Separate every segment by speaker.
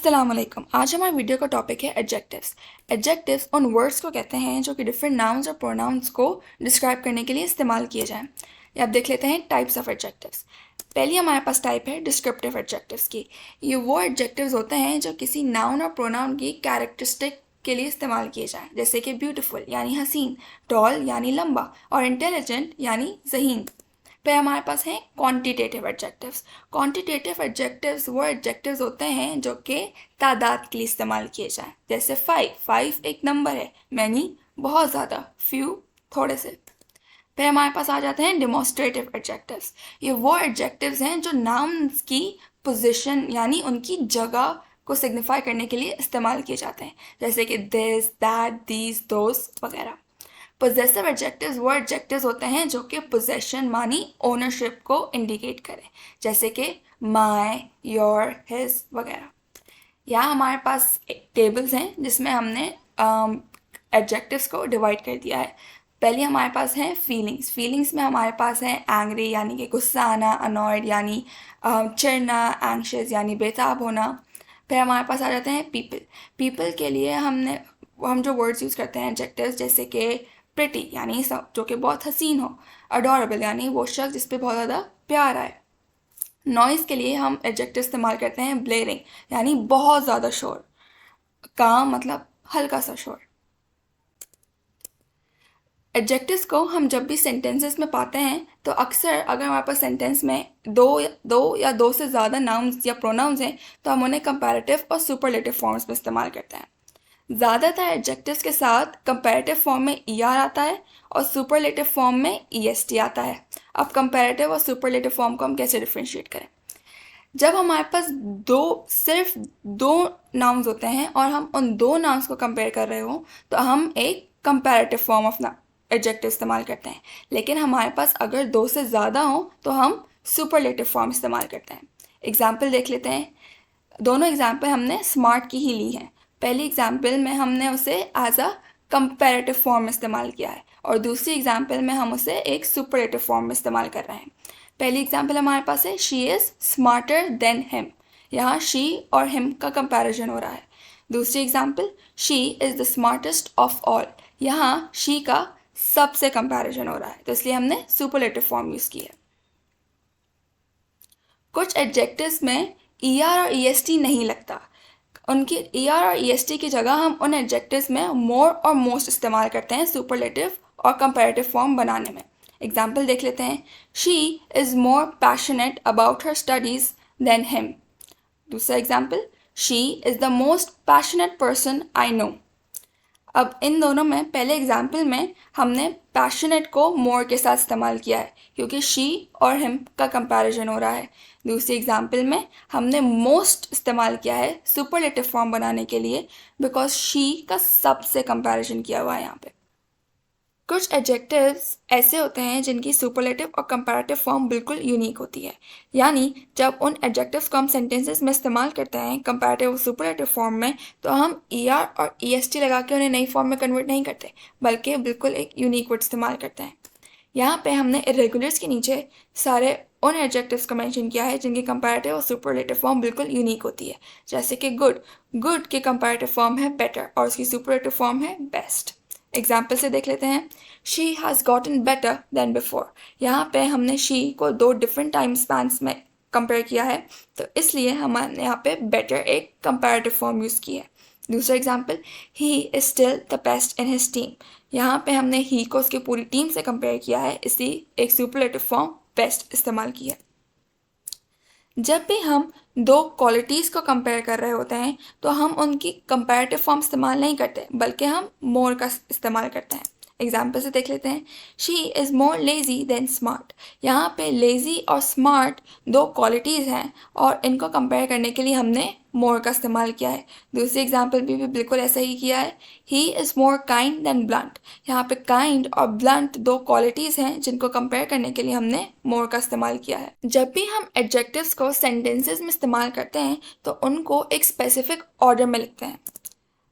Speaker 1: अस्सलामुअलैकुम। आज हमारे वीडियो का टॉपिक है एडजेक्टिव्स। एडजेक्टिव्स उन वर्ड्स को कहते हैं जो कि डिफरेंट नाउन्स और प्रोनाउंस को डिस्क्राइब करने के लिए इस्तेमाल किए जाएं। ये आप देख लेते हैं टाइप्स ऑफ एडजेक्टिव्स। पहली हमारे पास टाइप है डिस्क्रिप्टिव एडजेक्टिव्स की। ये वो एडजेक्टिव्स होते हैं जो किसी नाउन और प्रोनाउन की कैरेक्टरिस्टिक के लिए इस्तेमाल किए जाएं, जैसे कि ब्यूटीफुल यानी हसीन, टॉल यानी लंबा और इंटेलिजेंट यानी ज़हीन। फिर हमारे पास हैं क्वांटिटेटिव एडजेक्टिव्स। क्वांटिटेटिव एडजेक्टिव्स वो एडजेक्टिव्स होते हैं जो कि तादाद के लिए इस्तेमाल किए जाएं, जैसे फाइव एक नंबर है, मैनी बहुत ज़्यादा, फ्यू थोड़े से। फिर हमारे पास आ जाते हैं डिमॉन्स्ट्रेटिव एडजेक्टिव्स। ये वो एडजेक्टिव्स हैं जो नाउन्स की पोजीशन यानी उनकी जगह को सिग्निफाई करने के लिए इस्तेमाल किए जाते हैं, जैसे कि दिस, दैट, दीज, दोस वगैरह। पोजेसिव एडजेक्टिव्स वो एडजेक्टिव्स होते हैं जो कि पोजेशन मानी ओनरशिप को इंडिकेट करें, जैसे कि माय, योर, हिज वगैरह। यहाँ हमारे पास टेबल्स हैं जिसमें हमने एडजेक्टिव्स को डिवाइड कर दिया है। पहले हमारे पास हैं फीलिंग्स। फीलिंग्स में हमारे पास है एंग्री यानी कि गुस्सा आना, अनॉयड यानी चिढ़ना, एंग्शियस यानी बेताब होना। फिर हमारे पास आ जाते हैं पीपल। पीपल के लिए हम जो वर्ड्स यूज़ करते हैं एडजेक्टिव्स, जैसे कि प्रिटी यानी सब जो कि बहुत हसीन हो, अडोरेबल यानी वो शख्स जिस पे बहुत ज़्यादा प्यार आए। नॉइज़ के लिए हम एडजेक्टिव इस्तेमाल करते हैं ब्लेरिंग यानी बहुत ज़्यादा शोर, काम मतलब हल्का सा शोर। एडजेक्टिव्स को हम जब भी सेंटेंसेस में पाते हैं तो अक्सर अगर हमारे पास सेंटेंस में दो या दो से ज़्यादा नाउन्स या प्रोनाउंस हैं तो हम उन्हें कंपैरेटिव और सुपरलेटिव फॉर्म्स में इस्तेमाल करते हैं। ज़्यादातर एडजेक्टिव्स के साथ कंपैरेटिव फॉर्म में ER आता है और सुपरलेटिव फॉर्म में EST आता है। अब कंपैरेटिव और सुपरलेटिव फॉर्म को हम कैसे डिफ्रेंशिएट करें? जब हमारे पास सिर्फ दो नाउन्स होते हैं और हम उन दो नाउन्स को कंपेयर कर रहे हो तो हम एक कंपैरेटिव फॉर्म ऑफ एडजेक्टिव इस्तेमाल करते हैं, लेकिन हमारे पास अगर दो से ज़्यादा हो तो हम सुपरलेटिव फॉर्म इस्तेमाल करते हैं। एग्जाम्पल देख लेते हैं। दोनों एग्जाम्पल हमने स्मार्ट की ही ली है। पहली एग्जाम्पल में हमने उसे एज अ कंपैरेटिव फॉर्म इस्तेमाल किया है और दूसरी एग्जाम्पल में हम उसे एक सुपरलेटिव फॉर्म में इस्तेमाल कर रहे हैं। पहली एग्जाम्पल हमारे पास है she is smarter than him. यहाँ शी और हिम का कंपैरिजन हो रहा है। दूसरी example she is the smartest of all. यहाँ शी का सबसे कंपैरिजन हो रहा है, तो इसलिए हमने सुपरलेटिव फॉर्म यूज़ की है। कुछ एडजेक्टिव्स में ER और EST नहीं लगता। उनकी ER और EST की जगह हम उन एडजेक्टिव्स में मोर और मोस्ट इस्तेमाल करते हैं सुपरलेटिव और कंपैरेटिव फॉर्म बनाने में। एग्जाम्पल देख लेते हैं। She is more passionate about her studies than him. दूसरा example, she is the most passionate person I know. अब इन दोनों में पहले एग्जाम्पल में हमने पैशनेट को मोर के साथ इस्तेमाल किया है क्योंकि शी और हिम का कंपैरिजन हो रहा है। दूसरी एग्जाम्पल में हमने मोस्ट इस्तेमाल किया है सुपरलेटिव फॉर्म बनाने के लिए बिकॉज शी का सबसे कंपैरिजन किया हुआ है यहाँ पे। कुछ एडजेक्टिव्स ऐसे होते हैं जिनकी सुपरलेटिव और कंपैरेटिव फॉर्म बिल्कुल यूनिक होती है, यानी जब उन एडजेक्टिव्स को हम सेंटेंसेस में इस्तेमाल करते हैं कंपैरेटिव और सुपरलेटिव फॉर्म में तो हम ER और EST लगा के उन्हें नई फॉर्म में कन्वर्ट नहीं करते, बल्कि बिल्कुल एक यूनिक वर्ड इस्तेमाल करते हैं। यहाँ पे हमने इरेगुलर्स के नीचे सारे उन एडजेक्टिव्स को मेंशन किया है जिनकी कंपैरेटिव और सुपरलेटिव फॉर्म बिल्कुल यूनिक होती है, जैसे कि गुड की कंपैरेटिव फॉर्म है बेटर और उसकी सुपरलेटिव फॉर्म है बेस्ट। एग्जाम्पल से देख लेते हैं। She has gotten better than before. यहाँ पे हमने शी को दो डिफरेंट टाइम स्पैन्स में कंपेयर किया है, तो इसलिए हमने यहाँ पे बेटर एक कंपैरेटिव फॉर्म यूज़ की है। दूसरा example, he is still the best in his team. यहाँ पे हमने ही को उसकी पूरी टीम से कंपेयर किया है, इसलिए एक सुपरलेटिव फॉर्म बेस्ट इस्तेमाल की है। जब भी हम दो क्वालिटीज़ को कंपेयर कर रहे होते हैं तो हम उनकी कंपैरेटिव फॉर्म इस्तेमाल नहीं करते, बल्कि हम मोर का इस्तेमाल करते हैं। एग्जाम्पल से देख लेते हैं। She is more lazy than smart. यहाँ पे लेज़ी और स्मार्ट दो क्वालिटीज़ हैं और इनको कंपेयर करने के लिए हमने मोर का इस्तेमाल किया है। दूसरी एग्जाम्पल भी बिल्कुल ऐसा ही किया है। He is more kind than blunt. यहाँ पे काइंड और ब्लंट दो क्वालिटीज़ हैं जिनको कंपेयर करने के लिए हमने मोर का इस्तेमाल किया है। जब भी हम एडजेक्टिव्स को सेंटेंसेस में इस्तेमाल करते हैं तो उनको एक स्पेसिफिक ऑर्डर में लिखते हैं।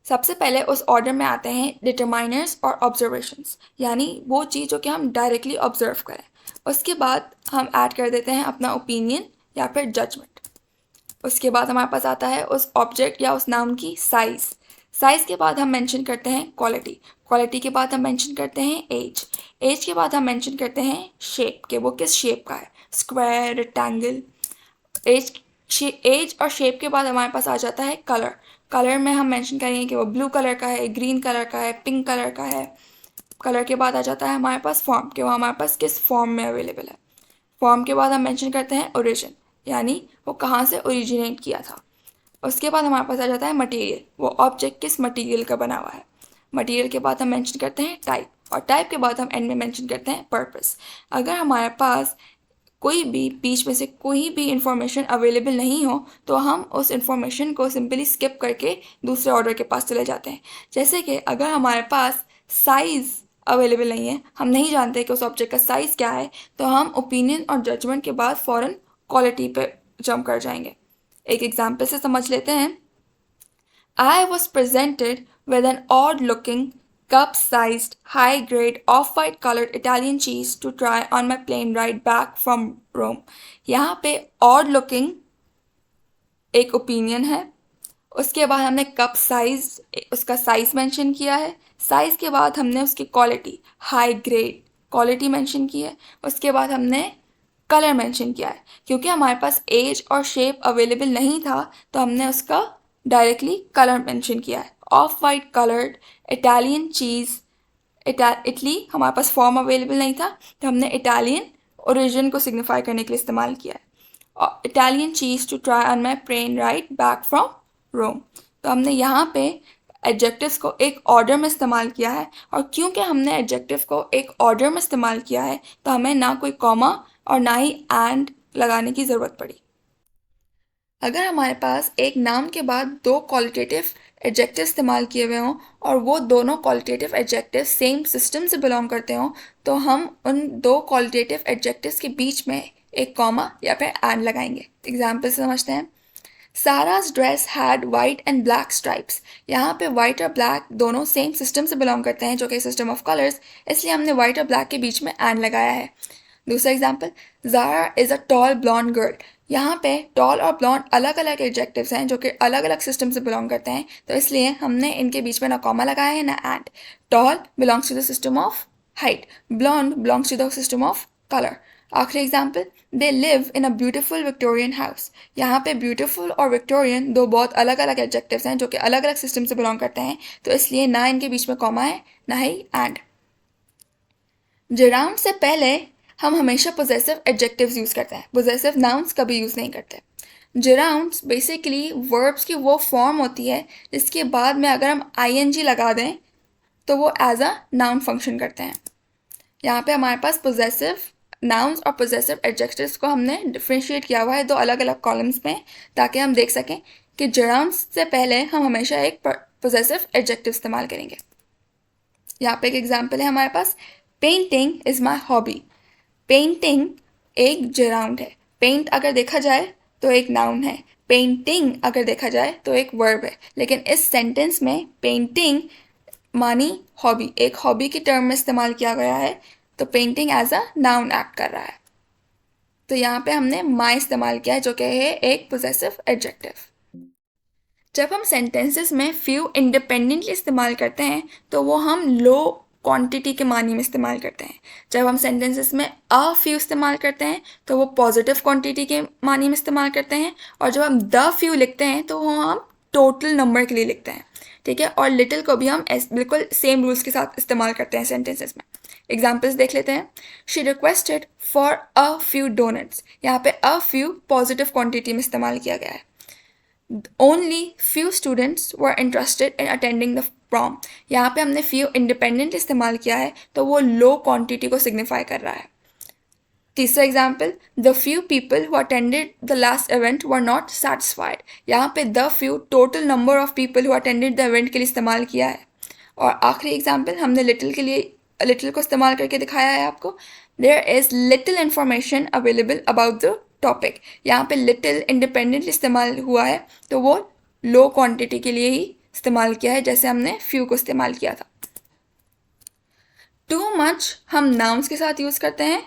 Speaker 1: सबसे पहले उस ऑर्डर में आते हैं डिटरमाइनर्स और ऑब्जर्वेशंस, यानी वो चीज़ जो कि हम डायरेक्टली ऑब्जर्व करें। उसके बाद हम ऐड कर देते हैं अपना ओपिनियन या फिर जजमेंट। उसके बाद हमारे पास आता है उस ऑब्जेक्ट या उस नाउन की साइज़। साइज़ के बाद हम मेंशन करते हैं क्वालिटी। क्वालिटी के बाद हम मेंशन करते हैं एज। एज के बाद हम मेंशन करते हैं शेप, कि वो किस शेप का है, स्क्वायर, रेक्टेंगल। एज और शेप के बाद हमारे पास आ जाता है कलर। कलर में हम मेंशन करेंगे कि वो ब्लू कलर का है, ग्रीन कलर का है, पिंक कलर का है। कलर के बाद आ जाता है हमारे पास फॉर्म, कि वो हमारे पास किस फॉर्म में अवेलेबल है। फॉर्म के बाद हम मेंशन करते हैं ओरिजिन, यानी वो कहाँ से ओरिजिनेट किया था। उसके बाद हमारे पास आ जाता है मटेरियल, वो ऑब्जेक्ट किस मटेरियल का बना हुआ है। मटेरियल के बाद हम मेंशन करते हैं टाइप, और टाइप के बाद हम एंड में मेंशन करते हैं पर्पस। अगर हमारे पास कोई भी बीच में से कोई भी इंफॉर्मेशन अवेलेबल नहीं हो तो हम उस इंफॉर्मेशन को सिंपली स्किप करके दूसरे ऑर्डर के पास चले जाते हैं। जैसे कि अगर हमारे पास साइज़ अवेलेबल नहीं है, हम नहीं जानते कि उस ऑब्जेक्ट का साइज़ क्या है, तो हम ओपिनियन और जजमेंट के बाद फ़ौरन क्वालिटी पे जंप कर जाएंगे। एक एग्जाम्पल से समझ लेते हैं। I was presented with an odd-looking, cup-sized, high-grade, off-white colored Italian cheese to try on my plane ride back from Rome. यहाँ पे odd-looking एक ओपिनियन है। उसके बाद हमने कप साइज, उसका साइज मेंशन किया है। साइज के बाद हमने उसकी quality, high grade quality mention की है। उसके बाद हमने कलर मेंशन किया है। क्योंकि हमारे पास एज और शेप अवेलेबल नहीं था तो हमने उसका डायरेक्टली कलर मेंशन किया है। Of white coloured Italian cheese, Italy हमारे पास फॉर्म अवेलेबल नहीं था तो हमने इटालियन ओरिजिन को सिग्निफाई करने के लिए इस्तेमाल किया है। Italian cheese to try on my plane ride back from Rome. तो हमने यहाँ पे एडजेक्टिव्स को एक ऑर्डर में इस्तेमाल किया है, और क्योंकि हमने एडजेक्टिव को एक ऑर्डर में इस्तेमाल किया है तो हमें ना कोई कॉमा और ना ही एंड लगाने की ज़रूरत पड़ी। अगर हमारे पास एक नाउन के बाद दो क्वालिटेटिव एडजेक्टिव इस्तेमाल किए हुए हों और वो दोनों क्वालिटेटिव एडजेक्टिव सेम सिस्टम से बिलोंग करते हों तो हम उन दो क्वालिटेटिव एडजेक्टिव्स के बीच में एक कॉमा या फिर एंड लगाएंगे। एग्जाम्पल से समझते हैं। Sarah's dress had white and black stripes. यहाँ पे वाइट और ब्लैक दोनों सेम सिस्टम से बिलोंग करते हैं जो कि सिस्टम ऑफ कलर्स, इसलिए हमने वाइट और ब्लैक के बीच में एंड लगाया है। दूसरा example, Zara is a tall blonde girl. यहाँ पे टॉल और ब्लॉन्ड अलग अलग एडजेक्टिव्स हैं जो कि अलग अलग सिस्टम से बिलोंग करते हैं, तो इसलिए हमने इनके बीच में ना कॉमा लगाया है ना and. Tall belongs to the system of height, blonde belongs to the system of colour. आखिरी example, they live in a beautiful Victorian house. यहाँ पे ब्यूटिफुल और विक्टोरियन दो बहुत अलग अलग एडजेक्टिव्स हैं जो कि अलग अलग सिस्टम से बिलोंग करते हैं, तो इसलिए ना इनके बीच में कॉमा है ना ही एंड। जेराउंड से पहले हम हमेशा पोजेसिव एडजेक्टिव्स यूज़ करते हैं, पोजेसिव नाउन्स कभी यूज़ नहीं करते। जेराउंड्स बेसिकली वर्ब्स की वो फॉर्म होती है जिसके बाद में अगर हम ing लगा दें तो वो एज अ नाउन फंक्शन करते हैं। यहाँ पे हमारे पास पोजेसिव नाउन्स और पोजेसिव एडजेक्टिव्स को हमने डिफ्रेंशिएट किया हुआ है दो अलग अलग कॉलम्स में, ताकि हम देख सकें कि जेराउंड्स से पहले हम हमेशा एक पोजेसिव एडजेक्टिव इस्तेमाल करेंगे। यहाँ पे एक एग्जाम्पल है हमारे पास, painting is my hobby. Painting एक जेराउंड है। पेंट अगर देखा जाए तो एक नाउन है, पेंटिंग अगर देखा जाए तो एक वर्ब है, लेकिन इस सेंटेंस में पेंटिंग मानी हॉबी, एक हॉबी की टर्म में इस्तेमाल किया गया है, तो painting as a noun act कर रहा है। तो यहाँ पे हमने माई इस्तेमाल किया है जो कि है एक पोजेसिव एडजेक्टिव। जब हम सेंटेंसेस में फ्यू इंडिपेंडेंटली इस्तेमाल करते हैं तो वो हम लो क्वांटिटी के मानी में इस्तेमाल करते हैं। जब हम सेंटेंसेस में अ फ्यू इस्तेमाल करते हैं तो वो पॉजिटिव क्वांटिटी के मानी में इस्तेमाल करते हैं, और जब हम द फ्यू लिखते हैं तो वो हम टोटल नंबर के लिए लिखते हैं। ठीक है, और लिटिल को भी हम बिल्कुल सेम रूल्स के साथ इस्तेमाल करते हैं सेंटेंसेस में। एग्जाम्पल्स देख लेते हैं। She requested for a few doughnuts. यहाँ पे अ फ्यू पॉजिटिव क्वांटिटी में इस्तेमाल किया गया है। Only few students were interested in attending the prom। यहाँ पे हमने few इंडिपेंडेंट इस्तेमाल किया है तो वो लो क्वांटिटी को सिग्निफाई कर रहा है। तीसरा example, the few people who attended the last event were not satisfied. यहाँ पे the few total number of people who attended the event के लिए इस्तेमाल किया है। और आखिरी एग्जाम्पल हमने लिटिल के लिए, लिटिल को इस्तेमाल करके दिखाया है आपको। There is little information available about the topic. यहाँ पे लिटिल इंडिपेंडेंट इस्तेमाल हुआ है तो वो लो क्वांटिटी के लिए ही इस्तेमाल किया है, जैसे हमने फ्यू को इस्तेमाल किया था। टू मच हम नाउन्स के साथ यूज़ करते हैं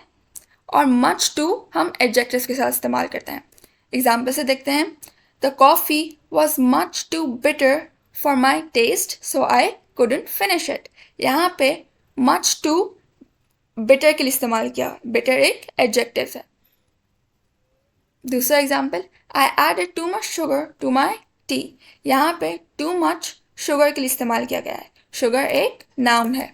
Speaker 1: और मच टू हम एडजेक्टिव्स के साथ इस्तेमाल करते हैं। एग्जाम्पल से देखते हैं। The coffee was much too bitter for my taste, so I couldn't finish it. यहाँ पे much too bitter के लिए इस्तेमाल किया. bitter एक adjective है. दूसरा example, I added too much sugar to my tea. यहाँ पे too much sugar के लिए इस्तेमाल किया गया है. sugar एक noun है.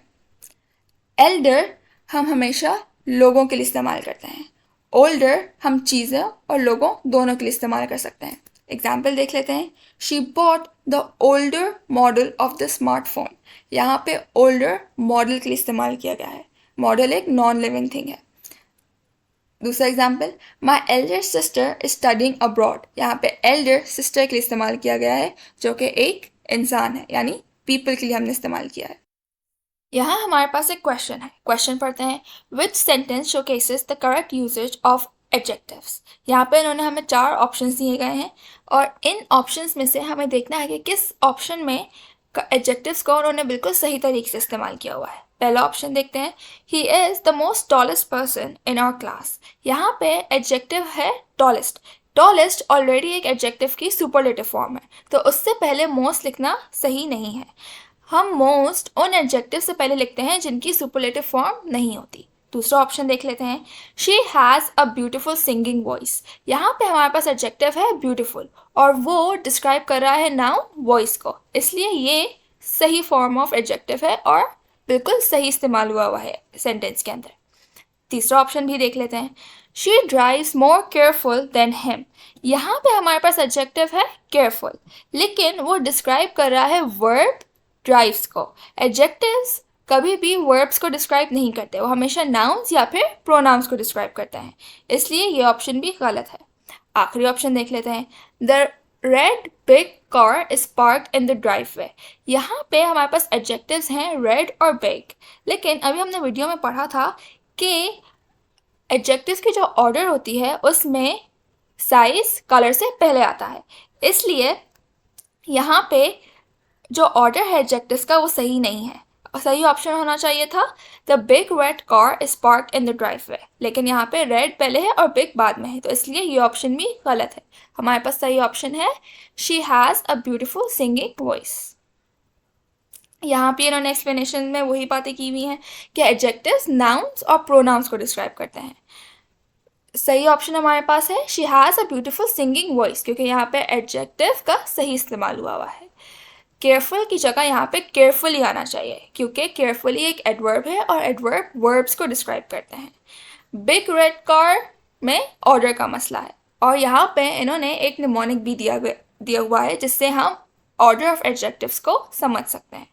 Speaker 1: elder हम हमेशा लोगों के लिए इस्तेमाल करते हैं. older हम चीज़ें और लोगों दोनों के लिए इस्तेमाल कर सकते हैं. एग्जाम्पल देख लेते हैं. She bought the older model of the smartphone. यहाँ पे older model के लिए इस्तेमाल किया गया है. model एक नॉन लिविंग थिंग है. दूसरा example, my elder sister is studying abroad. यहाँ पे एल्डर सिस्टर के लिए इस्तेमाल किया गया है जो कि एक इंसान है, यानी पीपल के लिए हमने इस्तेमाल किया है. यहाँ हमारे पास एक क्वेश्चन है. क्वेश्चन पढ़ते हैं. विच sentence showcases the correct usage of adjectives. यहाँ पे इन्होंने हमें 4 ऑप्शंस दिए गए हैं और इन ऑप्शंस में से हमें देखना है कि किस ऑप्शन में एडजेक्टिव्स को उन्होंने बिल्कुल सही तरीके से इस्तेमाल किया हुआ है. पहला ऑप्शन देखते हैं. He is the most tallest person in our class. यहाँ पे एडजेक्टिव है टॉलेस्ट. टॉलेस्ट ऑलरेडी एक एडजेक्टिव की सुपरलेटिव फॉर्म है, तो उससे पहले मोस्ट लिखना सही नहीं है. हम मोस्ट उन एडजेक्टिव से पहले लिखते हैं जिनकी सुपरलेटिव फॉर्म नहीं होती. दूसरा ऑप्शन देख लेते हैं. She has a beautiful singing voice. यहाँ पे हमारे पास एडजेक्टिव है ब्यूटिफुल और वो डिस्क्राइब कर रहा है नाउन वॉइस को, इसलिए ये सही फॉर्म ऑफ एडजेक्टिव है और बिल्कुल सही इस्तेमाल हुआ है सेंटेंस के अंदर. तीसरा ऑप्शन भी देख लेते हैं. She drives more careful than him. यहाँ पे हमारे पास एडजेक्टिव है केयरफुल, लेकिन वो डिस्क्राइब कर रहा है वर्ब ड्राइव्स को. एडजेक्टिव्स कभी भी वर्ब्स को डिस्क्राइब नहीं करते, वो हमेशा नाउन्स या फिर प्रोनाउंस को डिस्क्राइब करते हैं, इसलिए ये ऑप्शन भी गलत है. आखिरी ऑप्शन देख लेते हैं. The red big car is parked in the driveway. यहाँ पे हमारे पास एडजेक्टिव्स हैं रेड और बिग, लेकिन अभी हमने वीडियो में पढ़ा था कि एडजेक्टिव्स की जो ऑर्डर होती है उसमें साइज कलर से पहले आता है, इसलिए यहाँ पे जो ऑर्डर है एडजेक्टिव्स का वो सही नहीं है. सही ऑप्शन होना चाहिए था the big red car is parked in the driveway, लेकिन यहाँ पे रेड पहले है और बिग बाद में है, तो इसलिए ये ऑप्शन भी गलत है. हमारे पास सही ऑप्शन है she has a beautiful singing voice. यहाँ पे इन्होंने एक्सप्लेनेशन में वही बातें की हुई हैं कि एडजेक्टिव्स नाउन्स और प्रोनाउंस को डिस्क्राइब करते हैं. सही ऑप्शन हमारे पास है she has a beautiful singing voice, क्योंकि यहाँ पे एडजेक्टिव का सही इस्तेमाल हुआ है. केयरफुल की जगह यहाँ पे केयरफुली आना चाहिए, क्योंकि केयरफुली एक एडवर्ब है और एडवर्ब वर्ब्स को डिस्क्राइब करते हैं. बिग रेड कार में ऑर्डर का मसला है और यहाँ पे इन्होंने एक निमोनिक भी दिया हुआ है जिससे हम ऑर्डर ऑफ एडजेक्टिव्स को समझ सकते हैं.